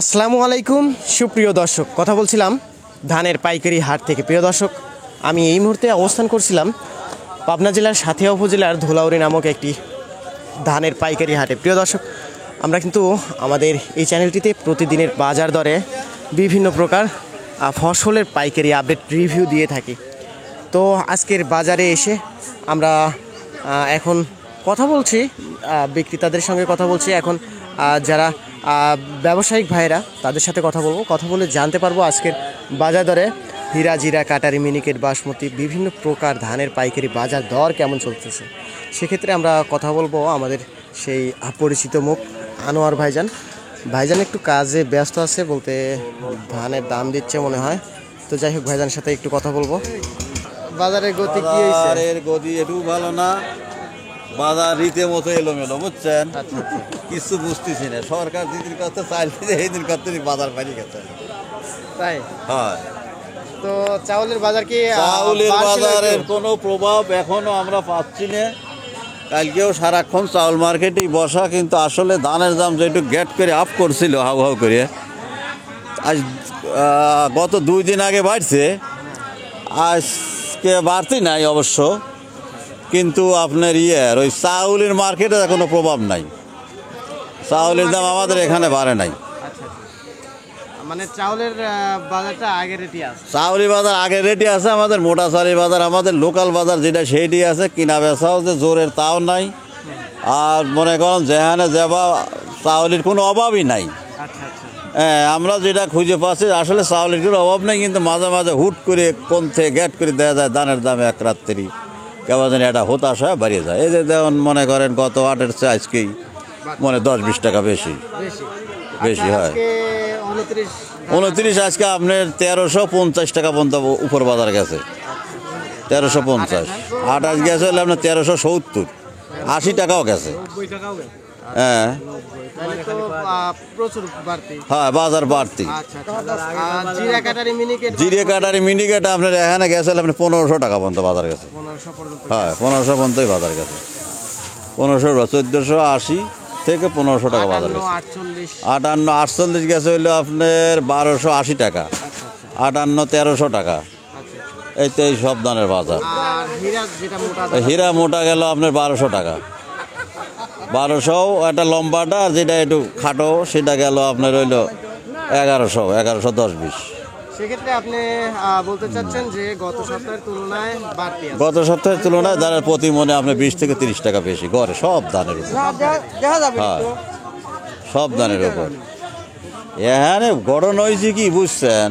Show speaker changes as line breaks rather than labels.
আসসালামু আলাইকুম সুপ্রিয় দর্শক, কথা বলছিলাম ধানের পাইকারি হাট থেকে। প্রিয় দর্শক, আমি এই মুহূর্তে অবস্থান করছিলাম পাবনা জেলার সাথিয়া উপজেলার ধুলাউড়ি নামক একটি ধানের পাইকারি হাটে। প্রিয় দর্শক, আমরা কিন্তু আমাদের এই চ্যানেলটিতে প্রতিদিনের বাজার দরে বিভিন্ন প্রকার ফসলের পাইকারি আপডেট রিভিউ দিয়ে থাকি। তো আজকের বাজারে এসে আমরা এখন কথা বলছি বিক্রেতাদের সঙ্গে, কথা বলছি এখন যারা ব্যবসায়িক ভাইরা তাদের সাথে কথা বলে জানতে পারবো আজকের বাজার দরে হীরা, জিরা, কাটারি, মিনিকেট, বাসমতি বিভিন্ন প্রকার ধানের পাইকারি বাজার দর কেমন চলতেছে। সেক্ষেত্রে আমরা কথা বলবো আমাদের সেই পরিচিত মুখ আনোয়ার ভাইজান একটু কাজে ব্যস্ত আছে বলতে, ধানের দাম দিচ্ছে মনে হয়। তো যাই হোক, ভাইজানের সাথে একটু কথা বলবো। বাজারের গতি কি হয়েছে?
বাজারের গতি একটু ভালো না, বাজার রীতিমতো এলোমেলো, বুঝছেন? কিছু বুঝতেছি না। সরকার যেদিন কাছে চাইছে এই দিন কাছে বাজার পানি গেছে,
তাই
হয়।
তো চাউলের বাজার কি?
চাউলের বাজারের কোনো প্রভাব এখনো আমরা পাচ্ছি না। কালকেও সারাক্ষণ চাউল মার্কেটেই বসা, কিন্তু আসলে ধানের দাম যেটু গেট করে আপ করছিল হাউ হাউ করে, আজ গত 2 দিন আগে বাড়ছে, আজকে বাড়তি নাই অবশ্য, কিন্তু আপনার ওই চাউলের মার্কেটে কোনো প্রভাব নাই। চাউলের দাম আমাদের এখানে বাড়ে নাই।
মানে চাউলের বাজারটা আগের রেটই আছে?
চাউলের বাজার আগের রেটই আছে। আমাদের মোটা চাউলের বাজার, আমাদের লোকাল বাজার যেটা সেইটি আছে। কিনা বেচাও যে জোরের তাও নাই। আর মনে করেন যেখানে যাবা চাউলের কোনো অভাবই নাই। হ্যাঁ, আমরা যেটা খুঁজে পাচ্ছি আসলে চাউলের কোনো অভাব নেই, কিন্তু মাঝে মাঝে হুট করে কোন থেকে গ্যাট করে দেওয়া যায় ধানের দাম এক রাত্রি কেমন জানি একটা হতাশ হয় বাড়িয়ে যায়। এই যে যেমন মনে করেন গত 8-এর চেয়ে আজকেই মনে 10-20 টাকা বেশি হয়। 29 আজকে আপনার 1350 টাকা পর্যন্ত উপর বাজার গেছে। 1350 28 গেছে হলে আপনার 1370, 80 টাকাও গেছে। হ্যাঁ হ্যাঁ, বাজার বাড়তি। জিরে কাটারি মিনিকেট আপনার এখানে গেছে আপনার 1500 টাকা পর্যন্ত বাজার গেছে। হ্যাঁ, 1500 পর্যন্তই বাজার গেছে। 1480 থেকে 1500 টাকা বাজার গেছে। 58-48 গেছে হইলো আপনার 1280 টাকা, 58-1300 টাকা। এই তো এই সব দানের বাজার। হীরা মোটা গেল আপনার 1200 টাকা, 1200। একটা লম্বাটা আর যেটা একটু খাটো সেটা গেল আপনার হইলো 1110-20।
সেক্ষেত্রে আপনি বলতে চাচ্ছেন যে গত সপ্তাহের তুলনায়
ধানের প্রতি মনে আপনার 20 থেকে 30 টাকা বেশি গড়ে সব ধানের উপর। হ্যাঁ, সব ধানের উপর। এখানে গড়ন হয়েছে কি বুঝছেন,